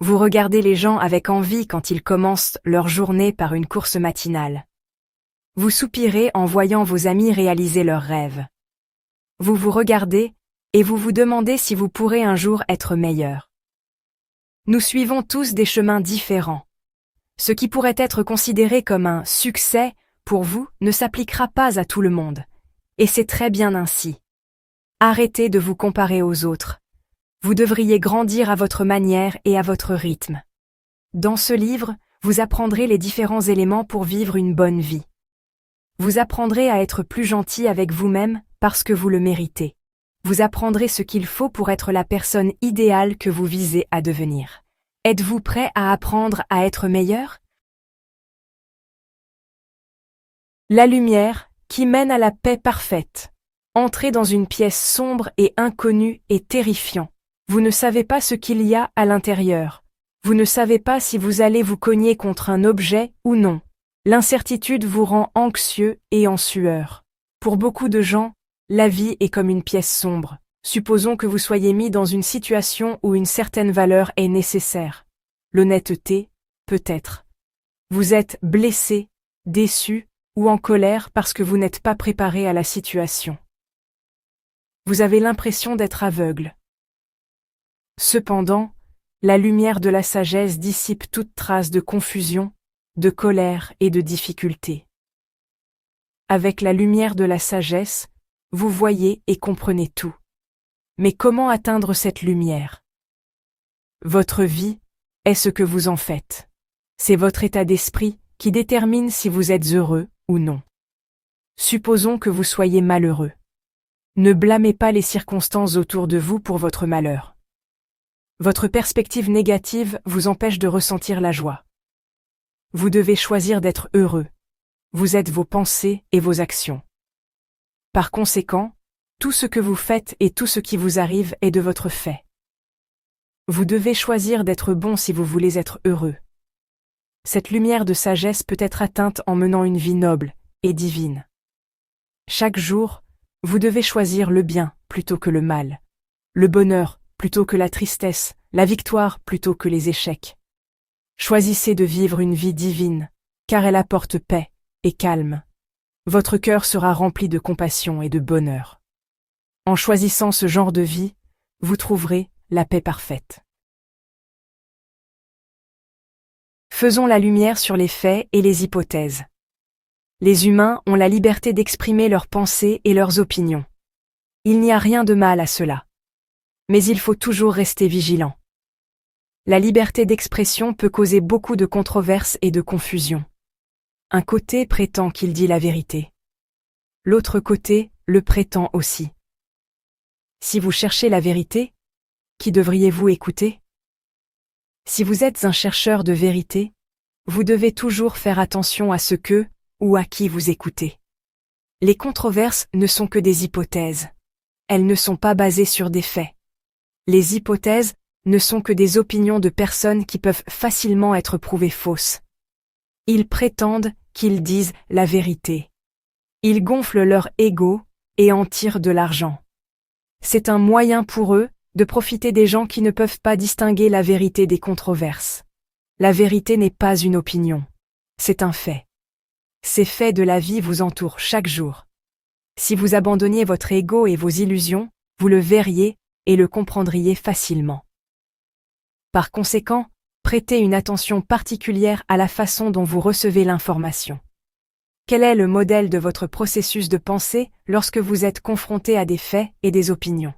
Vous regardez les gens avec envie quand ils commencent leur journée par une course matinale. Vous soupirez en voyant vos amis réaliser leurs rêves. Vous vous regardez et vous vous demandez si vous pourrez un jour être meilleur. Nous suivons tous des chemins différents. Ce qui pourrait être considéré comme un succès pour vous ne s'appliquera pas à tout le monde. Et c'est très bien ainsi. Arrêtez de vous comparer aux autres. Vous devriez grandir à votre manière et à votre rythme. Dans ce livre, vous apprendrez les différents éléments pour vivre une bonne vie. Vous apprendrez à être plus gentil avec vous-même parce que vous le méritez. Vous apprendrez ce qu'il faut pour être la personne idéale que vous visez à devenir. Êtes-vous prêt à apprendre à être meilleur? La lumière qui mène à la paix parfaite. Entrez dans une pièce sombre et inconnue est terrifiant. Vous ne savez pas ce qu'il y a à l'intérieur. Vous ne savez pas si vous allez vous cogner contre un objet ou non. L'incertitude vous rend anxieux et en sueur. Pour beaucoup de gens, la vie est comme une pièce sombre. Supposons que vous soyez mis dans une situation où une certaine valeur est nécessaire. L'honnêteté, peut-être. Vous êtes blessé, déçu ou en colère parce que vous n'êtes pas préparé à la situation. Vous avez l'impression d'être aveugle. Cependant, la lumière de la sagesse dissipe toute trace de confusion, de colère et de difficulté. Avec la lumière de la sagesse, vous voyez et comprenez tout. Mais comment atteindre cette lumière? Votre vie est ce que vous en faites. C'est votre état d'esprit qui détermine si vous êtes heureux ou non. Supposons que vous soyez malheureux. Ne blâmez pas les circonstances autour de vous pour votre malheur. Votre perspective négative vous empêche de ressentir la joie. Vous devez choisir d'être heureux. Vous êtes vos pensées et vos actions. Par conséquent, tout ce que vous faites et tout ce qui vous arrive est de votre fait. Vous devez choisir d'être bon si vous voulez être heureux. Cette lumière de sagesse peut être atteinte en menant une vie noble et divine. Chaque jour, vous devez choisir le bien plutôt que le mal, le bonheur plutôt que la tristesse, la victoire plutôt que les échecs. Choisissez de vivre une vie divine, car elle apporte paix et calme. Votre cœur sera rempli de compassion et de bonheur. En choisissant ce genre de vie, vous trouverez la paix parfaite. Faisons la lumière sur les faits et les hypothèses. Les humains ont la liberté d'exprimer leurs pensées et leurs opinions. Il n'y a rien de mal à cela. Mais il faut toujours rester vigilant. La liberté d'expression peut causer beaucoup de controverses et de confusion. Un côté prétend qu'il dit la vérité. L'autre côté le prétend aussi. Si vous cherchez la vérité, qui devriez-vous écouter? Si vous êtes un chercheur de vérité, vous devez toujours faire attention à ce que ou à qui vous écoutez. Les controverses ne sont que des hypothèses. Elles ne sont pas basées sur des faits. Les hypothèses ne sont que des opinions de personnes qui peuvent facilement être prouvées fausses. Ils prétendent qu'ils disent la vérité. Ils gonflent leur ego et en tirent de l'argent. C'est un moyen pour eux de profiter des gens qui ne peuvent pas distinguer la vérité des controverses. La vérité n'est pas une opinion. C'est un fait. Ces faits de la vie vous entourent chaque jour. Si vous abandonniez votre ego et vos illusions, vous le verriez et le comprendriez facilement. Par conséquent, prêtez une attention particulière à la façon dont vous recevez l'information. Quel est le modèle de votre processus de pensée lorsque vous êtes confronté à des faits et des opinions?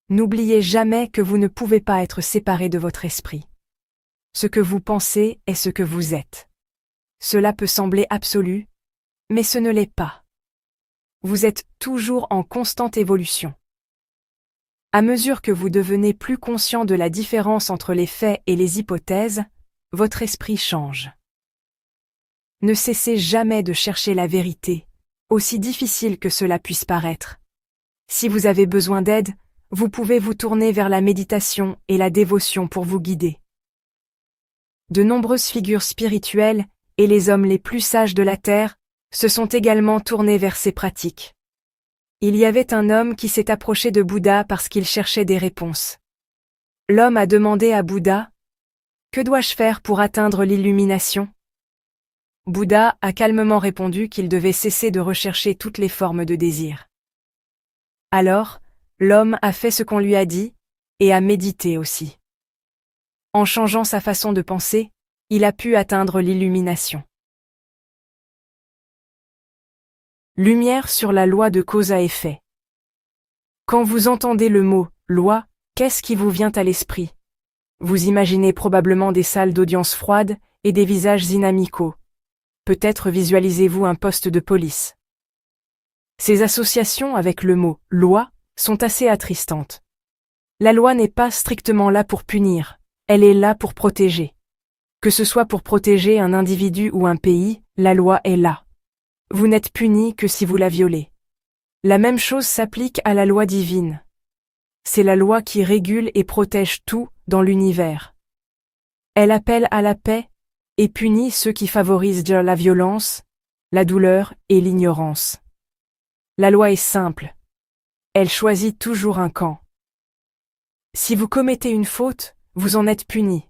N'oubliez jamais que vous ne pouvez pas être séparé de votre esprit. Ce que vous pensez est ce que vous êtes. Cela peut sembler absolu, mais ce ne l'est pas. Vous êtes toujours en constante évolution. À mesure que vous devenez plus conscient de la différence entre les faits et les hypothèses, votre esprit change. Ne cessez jamais de chercher la vérité, aussi difficile que cela puisse paraître. Si vous avez besoin d'aide, vous pouvez vous tourner vers la méditation et la dévotion pour vous guider. De nombreuses figures spirituelles, et les hommes les plus sages de la terre, se sont également tournés vers ces pratiques. Il y avait un homme qui s'est approché de Bouddha parce qu'il cherchait des réponses. L'homme a demandé à Bouddha Que dois-je faire pour atteindre l'illumination? Bouddha a calmement répondu qu'il devait cesser de rechercher toutes les formes de désir. Alors, l'homme a fait ce qu'on lui a dit, et a médité aussi. En changeant sa façon de penser, il a pu atteindre l'illumination. Lumière sur la loi de cause à effet. Quand vous entendez le mot « loi », qu'est-ce qui vous vient à l'esprit? Vous imaginez probablement des salles d'audience froides et des visages inamicaux. Peut-être visualisez-vous un poste de police. Ces associations avec le mot « loi » sont assez attristantes. La loi n'est pas strictement là pour punir, elle est là pour protéger. Que ce soit pour protéger un individu ou un pays, la loi est là. Vous n'êtes puni que si vous la violez. La même chose s'applique à la loi divine. C'est la loi qui régule et protège tout dans l'univers. Elle appelle à la paix et punit ceux qui favorisent la violence, la douleur et l'ignorance. La loi est simple. Elle choisit toujours un camp. Si vous commettez une faute, vous en êtes puni.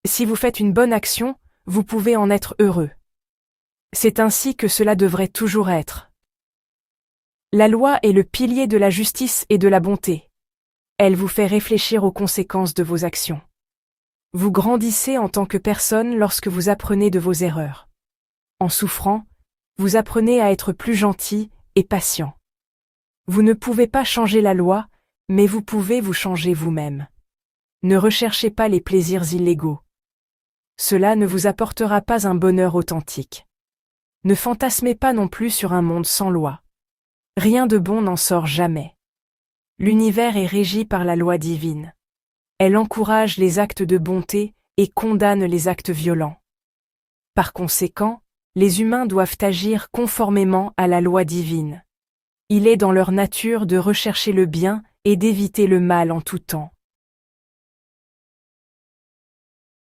Si vous faites une bonne action, vous pouvez en être heureux. C'est ainsi que cela devrait toujours être. La loi est le pilier de la justice et de la bonté. Elle vous fait réfléchir aux conséquences de vos actions. Vous grandissez en tant que personne lorsque vous apprenez de vos erreurs. En souffrant, vous apprenez à être plus gentil et patient. Vous ne pouvez pas changer la loi, mais vous pouvez vous changer vous-même. Ne recherchez pas les plaisirs illégaux. Cela ne vous apportera pas un bonheur authentique. Ne fantasmez pas non plus sur un monde sans loi. Rien de bon n'en sort jamais. L'univers est régi par la loi divine. Elle encourage les actes de bonté et condamne les actes violents. Par conséquent, les humains doivent agir conformément à la loi divine. Il est dans leur nature de rechercher le bien et d'éviter le mal en tout temps.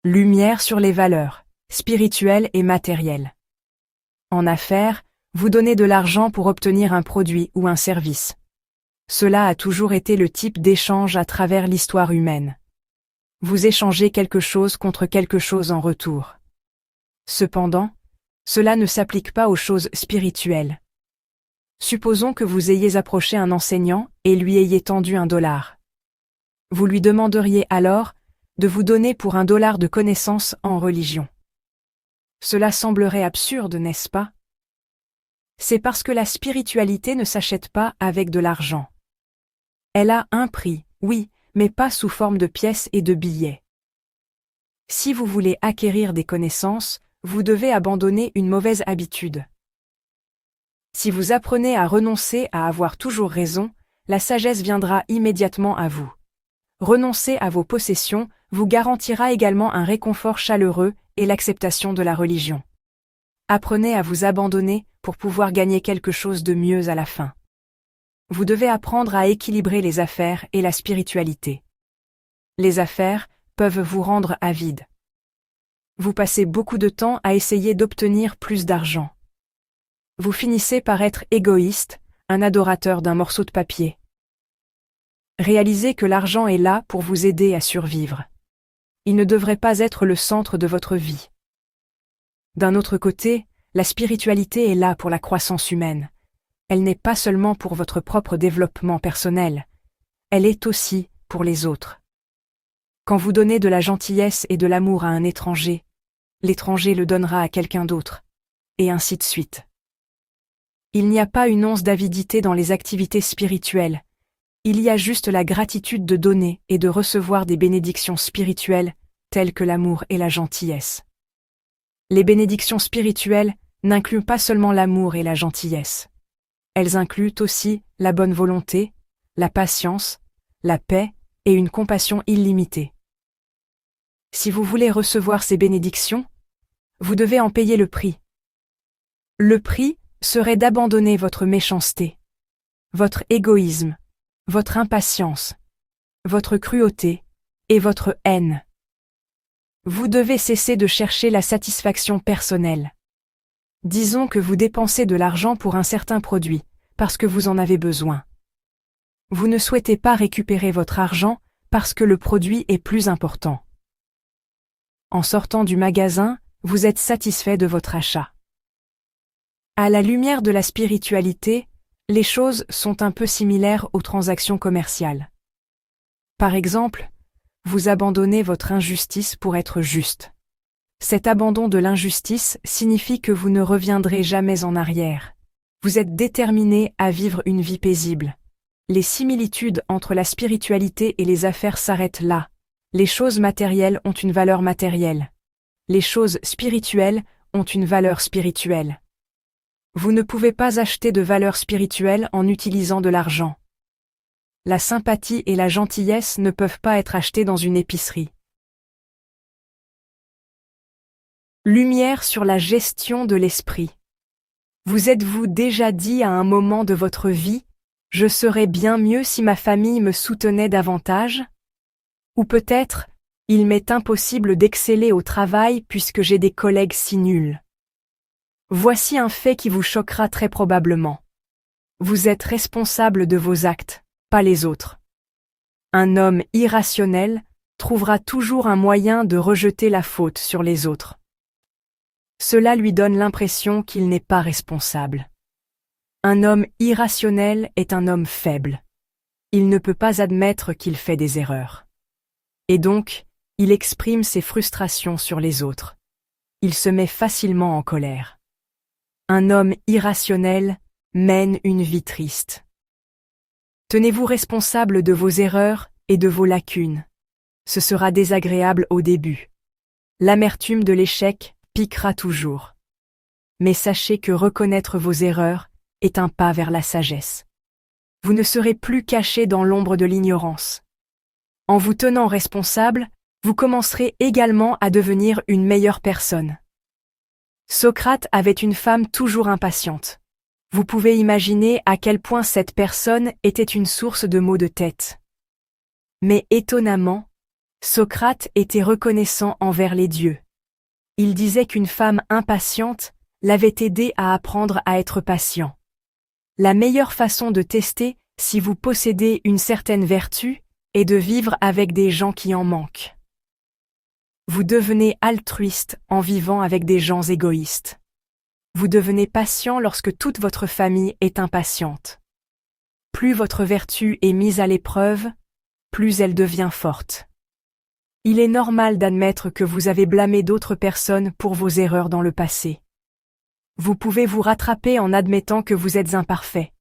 Lumière sur les valeurs, spirituelles et matérielles. En affaires, vous donnez de l'argent pour obtenir un produit ou un service. Cela a toujours été le type d'échange à travers l'histoire humaine. Vous échangez quelque chose contre quelque chose en retour. Cependant, cela ne s'applique pas aux choses spirituelles. Supposons que vous ayez approché un enseignant et lui ayez tendu $1. Vous lui demanderiez alors de vous donner pour $1 de connaissances en religion. Cela semblerait absurde, n'est-ce pas? C'est parce que la spiritualité ne s'achète pas avec de l'argent. Elle a un prix, oui, mais pas sous forme de pièces et de billets. Si vous voulez acquérir des connaissances, vous devez abandonner une mauvaise habitude. Si vous apprenez à renoncer à avoir toujours raison, la sagesse viendra immédiatement à vous. Renoncer à vos possessions vous garantira également un réconfort chaleureux et l'acceptation de la religion. Apprenez à vous abandonner pour pouvoir gagner quelque chose de mieux à la fin. Vous devez apprendre à équilibrer les affaires et la spiritualité. Les affaires peuvent vous rendre avide. Vous passez beaucoup de temps à essayer d'obtenir plus d'argent. Vous finissez par être égoïste, un adorateur d'un morceau de papier. Réalisez que l'argent est là pour vous aider à survivre. Il ne devrait pas être le centre de votre vie. D'un autre côté, la spiritualité est là pour la croissance humaine. Elle n'est pas seulement pour votre propre développement personnel, elle est aussi pour les autres. Quand vous donnez de la gentillesse et de l'amour à un étranger, l'étranger le donnera à quelqu'un d'autre, et ainsi de suite. Il n'y a pas une once d'avidité dans les activités spirituelles, il y a juste la gratitude de donner et de recevoir des bénédictions spirituelles telles que l'amour et la gentillesse. Les bénédictions spirituelles n'incluent pas seulement l'amour et la gentillesse. Elles incluent aussi la bonne volonté, la patience, la paix et une compassion illimitée. Si vous voulez recevoir ces bénédictions, vous devez en payer le prix. Le prix serait d'abandonner votre méchanceté, votre égoïsme, votre impatience, votre cruauté et votre haine. Vous devez cesser de chercher la satisfaction personnelle. Disons que vous dépensez de l'argent pour un certain produit, parce que vous en avez besoin. Vous ne souhaitez pas récupérer votre argent parce que le produit est plus important. en sortant du magasin, vous êtes satisfait de votre achat. À la lumière de la spiritualité, les choses sont un peu similaires aux transactions commerciales. Par exemple, vous abandonnez votre injustice pour être juste. Cet abandon de l'injustice signifie que vous ne reviendrez jamais en arrière. Vous êtes déterminé à vivre une vie paisible. Les similitudes entre la spiritualité et les affaires s'arrêtent là. Les choses matérielles ont une valeur matérielle. Les choses spirituelles ont une valeur spirituelle. Vous ne pouvez pas acheter de valeur spirituelle en utilisant de l'argent. La sympathie et la gentillesse ne peuvent pas être achetées dans une épicerie. Lumière sur la gestion de l'esprit. Vous êtes-vous déjà dit à un moment de votre vie « Je serais bien mieux si ma famille me soutenait davantage » ou peut-être « Il m'est impossible d'exceller au travail puisque j'ai des collègues si nuls ». Voici un fait qui vous choquera très probablement. Vous êtes responsable de vos actes, pas les autres. Un homme irrationnel trouvera toujours un moyen de rejeter la faute sur les autres. Cela lui donne l'impression qu'il n'est pas responsable. Un homme irrationnel est un homme faible. Il ne peut pas admettre qu'il fait des erreurs. Et donc, il exprime ses frustrations sur les autres. Il se met facilement en colère. Un homme irrationnel mène une vie triste. Tenez-vous responsable de vos erreurs et de vos lacunes. Ce sera désagréable au début. L'amertume de l'échec piquera toujours. Mais sachez que reconnaître vos erreurs est un pas vers la sagesse. Vous ne serez plus caché dans l'ombre de l'ignorance. En vous tenant responsable, vous commencerez également à devenir une meilleure personne. Socrate avait une femme toujours impatiente. Vous pouvez imaginer à quel point cette personne était une source de maux de tête. Mais étonnamment, Socrate était reconnaissant envers les dieux. Il disait qu'une femme impatiente l'avait aidé à apprendre à être patient. La meilleure façon de tester si vous possédez une certaine vertu est de vivre avec des gens qui en manquent. Vous devenez altruiste en vivant avec des gens égoïstes. Vous devenez patient lorsque toute votre famille est impatiente. Plus votre vertu est mise à l'épreuve, plus elle devient forte. Il est normal d'admettre que vous avez blâmé d'autres personnes pour vos erreurs dans le passé. Vous pouvez vous rattraper en admettant que vous êtes imparfait.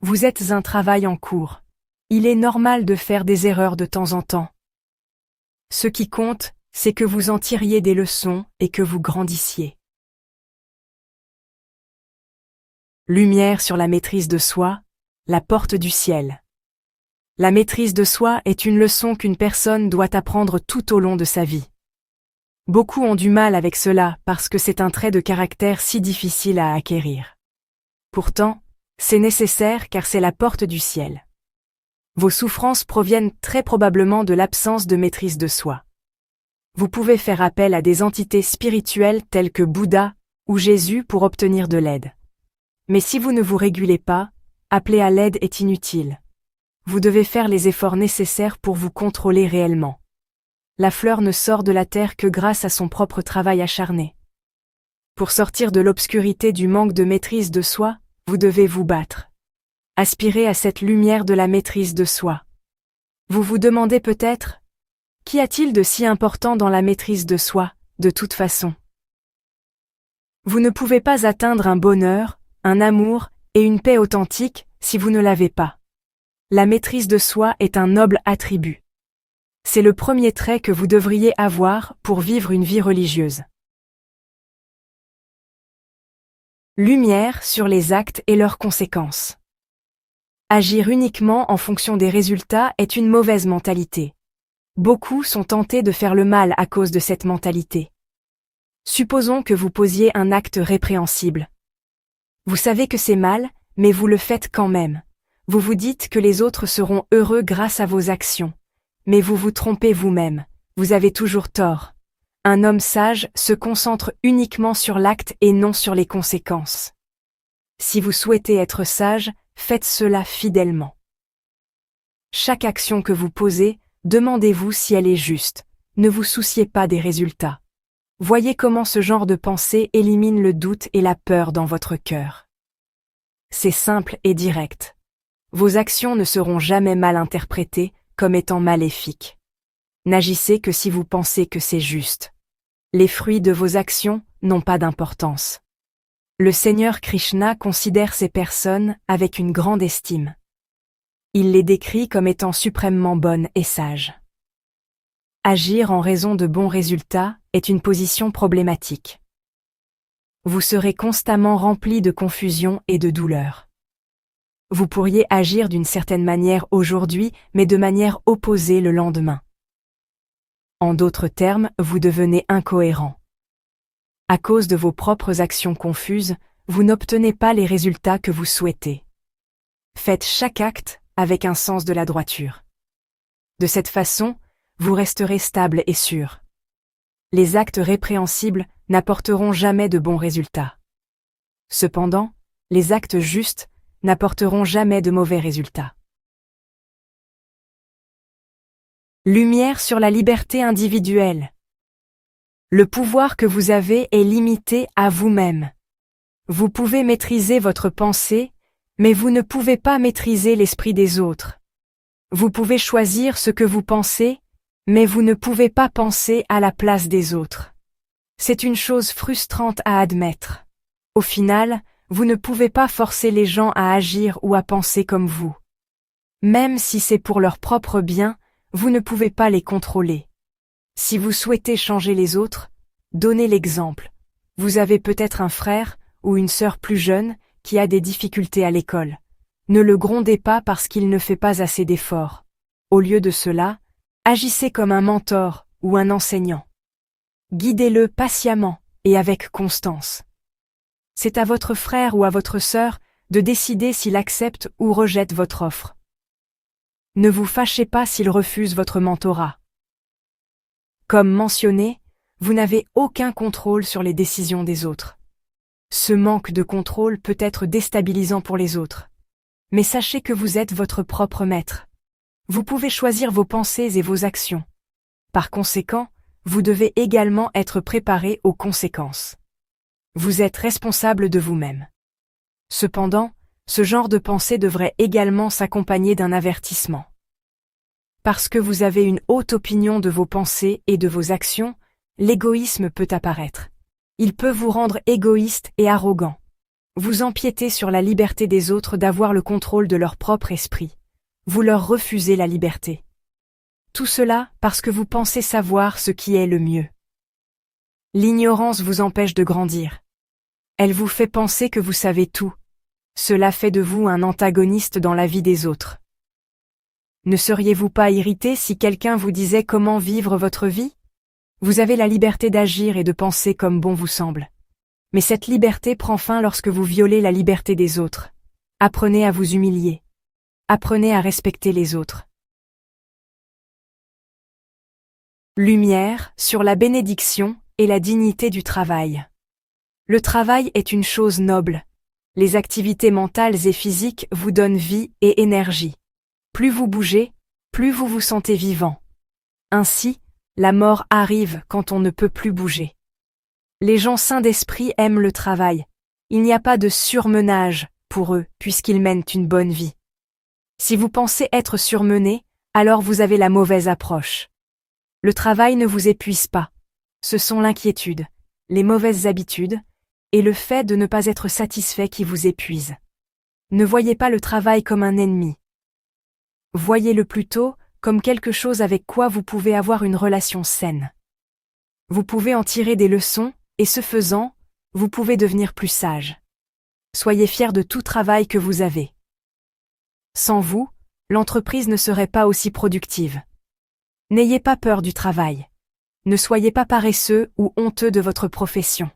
Vous êtes un travail en cours. Il est normal de faire des erreurs de temps en temps. Ce qui compte, c'est que vous en tiriez des leçons et que vous grandissiez. Lumière sur la maîtrise de soi, la porte du ciel. La maîtrise de soi est une leçon qu'une personne doit apprendre tout au long de sa vie. Beaucoup ont du mal avec cela parce que c'est un trait de caractère si difficile à acquérir. Pourtant, c'est nécessaire car c'est la porte du ciel. Vos souffrances proviennent très probablement de l'absence de maîtrise de soi. Vous pouvez faire appel à des entités spirituelles telles que Bouddha ou Jésus pour obtenir de l'aide. Mais si vous ne vous régulez pas, appeler à l'aide est inutile. Vous devez faire les efforts nécessaires pour vous contrôler réellement. La fleur ne sort de la terre que grâce à son propre travail acharné. Pour sortir de l'obscurité du manque de maîtrise de soi, vous devez vous battre. Aspirez à cette lumière de la maîtrise de soi. Vous vous demandez peut-être, qu'y a-t-il de si important dans la maîtrise de soi, de toute façon? Vous ne pouvez pas atteindre un bonheur, un amour et une paix authentique si vous ne l'avez pas. La maîtrise de soi est un noble attribut. C'est le premier trait que vous devriez avoir pour vivre une vie religieuse. Lumière sur les actes et leurs conséquences. Agir uniquement en fonction des résultats est une mauvaise mentalité. Beaucoup sont tentés de faire le mal à cause de cette mentalité. Supposons que vous posiez un acte répréhensible. Vous savez que c'est mal, mais vous le faites quand même. Vous vous dites que les autres seront heureux grâce à vos actions. Mais vous vous trompez vous-même, vous avez toujours tort. Un homme sage se concentre uniquement sur l'acte et non sur les conséquences. Si vous souhaitez être sage, faites cela fidèlement. Chaque action que vous posez, demandez-vous si elle est juste, Ne vous souciez pas des résultats. Voyez comment ce genre de pensée élimine le doute et la peur dans votre cœur. C'est simple et direct. Vos actions ne seront jamais mal interprétées comme étant maléfiques. N'agissez que si vous pensez que c'est juste. Les fruits de vos actions n'ont pas d'importance. Le Seigneur Krishna considère ces personnes avec une grande estime. Il les décrit comme étant suprêmement bonnes et sages. Agir en raison de bons résultats est une position problématique. Vous serez constamment rempli de confusion et de douleur. Vous pourriez agir d'une certaine manière aujourd'hui, mais de manière opposée le lendemain. En d'autres termes, vous devenez incohérent. À cause de vos propres actions confuses, vous n'obtenez pas les résultats que vous souhaitez. Faites chaque acte avec un sens de la droiture. De cette façon, vous resterez stable et sûr. Les actes répréhensibles n'apporteront jamais de bons résultats. Cependant, les actes justes n'apporteront jamais de mauvais résultats. Lumière sur la liberté individuelle. Le pouvoir que vous avez est limité à vous-même. Vous pouvez maîtriser votre pensée, mais vous ne pouvez pas maîtriser l'esprit des autres. Vous pouvez choisir ce que vous pensez, mais vous ne pouvez pas penser à la place des autres. C'est une chose frustrante à admettre. Au final, vous ne pouvez pas forcer les gens à agir ou à penser comme vous. Même si c'est pour leur propre bien, vous ne pouvez pas les contrôler. Si vous souhaitez changer les autres, donnez l'exemple. Vous avez peut-être un frère ou une sœur plus jeune qui a des difficultés à l'école. Ne le grondez pas parce qu'il ne fait pas assez d'efforts. Au lieu de cela, agissez comme un mentor ou un enseignant. Guidez-le patiemment et avec constance. C'est à votre frère ou à votre sœur de décider s'il accepte ou rejette votre offre. Ne vous fâchez pas s'il refuse votre mentorat. Comme mentionné, vous n'avez aucun contrôle sur les décisions des autres. Ce manque de contrôle peut être déstabilisant pour les autres. Mais sachez que vous êtes votre propre maître. Vous pouvez choisir vos pensées et vos actions. Par conséquent, vous devez également être préparé aux conséquences. Vous êtes responsable de vous-même. Cependant, ce genre de pensée devrait également s'accompagner d'un avertissement. Parce que vous avez une haute opinion de vos pensées et de vos actions, l'égoïsme peut apparaître. Il peut vous rendre égoïste et arrogant. Vous empiétez sur la liberté des autres d'avoir le contrôle de leur propre esprit. Vous leur refusez la liberté. Tout cela parce que vous pensez savoir ce qui est le mieux. L'ignorance vous empêche de grandir. Elle vous fait penser que vous savez tout. Cela fait de vous un antagoniste dans la vie des autres. Ne seriez-vous pas irrité si quelqu'un vous disait comment vivre votre vie? Vous avez la liberté d'agir et de penser comme bon vous semble. Mais cette liberté prend fin lorsque vous violez la liberté des autres. Apprenez à vous humilier. Apprenez à respecter les autres. Lumière sur la bénédiction et la dignité du travail. Le travail est une chose noble. Les activités mentales et physiques vous donnent vie et énergie. Plus vous bougez, plus vous vous sentez vivant. Ainsi, la mort arrive quand on ne peut plus bouger. Les gens sains d'esprit aiment le travail. Il n'y a pas de surmenage pour eux, puisqu'ils mènent une bonne vie. Si vous pensez être surmené, alors vous avez la mauvaise approche. Le travail ne vous épuise pas. Ce sont l'inquiétude, les mauvaises habitudes, et le fait de ne pas être satisfait qui vous épuisent. Ne voyez pas le travail comme un ennemi. Voyez-le plutôt comme quelque chose avec quoi vous pouvez avoir une relation saine. Vous pouvez en tirer des leçons, et ce faisant, vous pouvez devenir plus sage. Soyez fiers de tout travail que vous avez. Sans vous, l'entreprise ne serait pas aussi productive. N'ayez pas peur du travail. Ne soyez pas paresseux ou honteux de votre profession.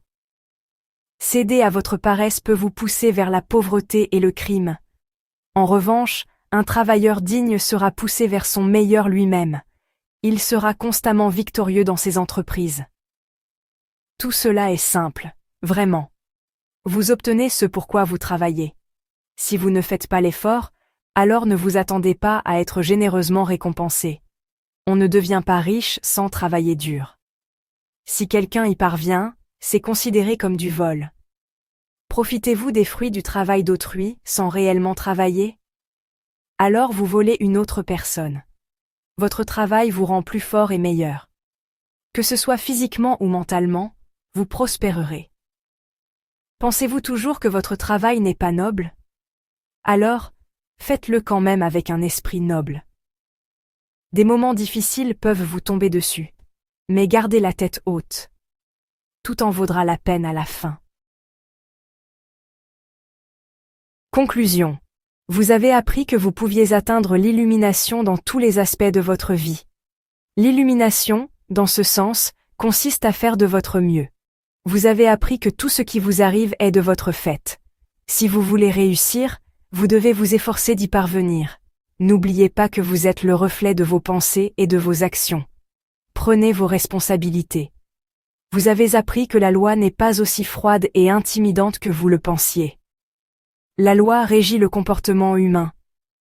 Céder à votre paresse peut vous pousser vers la pauvreté et le crime. En revanche, un travailleur digne sera poussé vers son meilleur lui-même. Il sera constamment victorieux dans ses entreprises. Tout cela est simple, vraiment. Vous obtenez ce pourquoi vous travaillez. Si vous ne faites pas l'effort, alors ne vous attendez pas à être généreusement récompensé. On ne devient pas riche sans travailler dur. Si quelqu'un y parvient, c'est considéré comme du vol. Profitez-vous des fruits du travail d'autrui sans réellement travailler? Alors vous volez une autre personne. Votre travail vous rend plus fort et meilleur. Que ce soit physiquement ou mentalement, vous prospérerez. Pensez-vous toujours que votre travail n'est pas noble? Alors, faites-le quand même avec un esprit noble. Des moments difficiles peuvent vous tomber dessus, mais gardez la tête haute. Tout en vaudra la peine à la fin. Conclusion. Vous avez appris que vous pouviez atteindre l'illumination dans tous les aspects de votre vie. L'illumination, dans ce sens, consiste à faire de votre mieux. Vous avez appris que tout ce qui vous arrive est de votre fait. Si vous voulez réussir, vous devez vous efforcer d'y parvenir. N'oubliez pas que vous êtes le reflet de vos pensées et de vos actions. Prenez vos responsabilités. Vous avez appris que la loi n'est pas aussi froide et intimidante que vous le pensiez. La loi régit le comportement humain.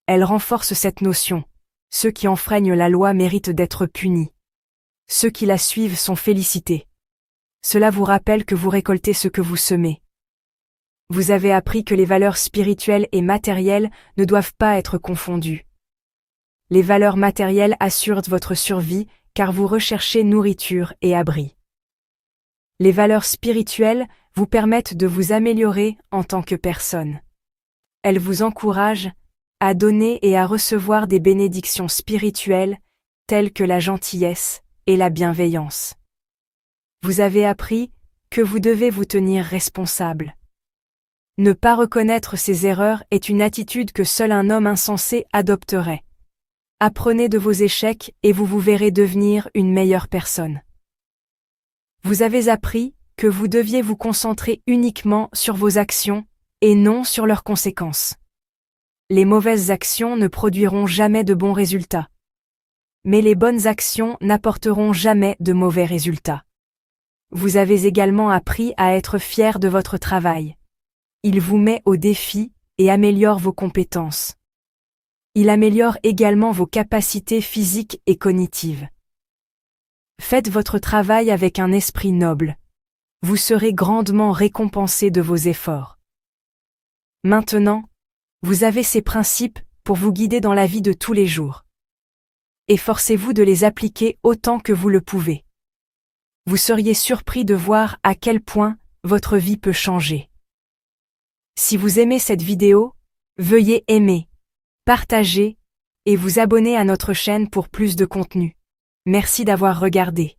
Elle renforce cette notion. Ceux qui enfreignent la loi méritent d'être punis. Ceux qui la suivent sont félicités. Cela vous rappelle que vous récoltez ce que vous semez. Vous avez appris que les valeurs spirituelles et matérielles ne doivent pas être confondues. Les valeurs matérielles assurent votre survie car vous recherchez nourriture et abri. Les valeurs spirituelles vous permettent de vous améliorer en tant que personne. Elles vous encouragent à donner et à recevoir des bénédictions spirituelles telles que la gentillesse et la bienveillance. Vous avez appris que vous devez vous tenir responsable. Ne pas reconnaître ses erreurs est une attitude que seul un homme insensé adopterait. Apprenez de vos échecs et vous verrez devenir une meilleure personne. Vous avez appris que vous deviez vous concentrer uniquement sur vos actions et non sur leurs conséquences. Les mauvaises actions ne produiront jamais de bons résultats. Mais les bonnes actions n'apporteront jamais de mauvais résultats. Vous avez également appris à être fier de votre travail. Il vous met au défi et améliore vos compétences. Il améliore également vos capacités physiques et cognitives. Faites votre travail avec un esprit noble. Vous serez grandement récompensé de vos efforts. Maintenant, vous avez ces principes pour vous guider dans la vie de tous les jours. Efforcez-vous de les appliquer autant que vous le pouvez. Vous seriez surpris de voir à quel point votre vie peut changer. Si vous aimez cette vidéo, veuillez aimer, partager et vous abonner à notre chaîne pour plus de contenu. Merci d'avoir regardé.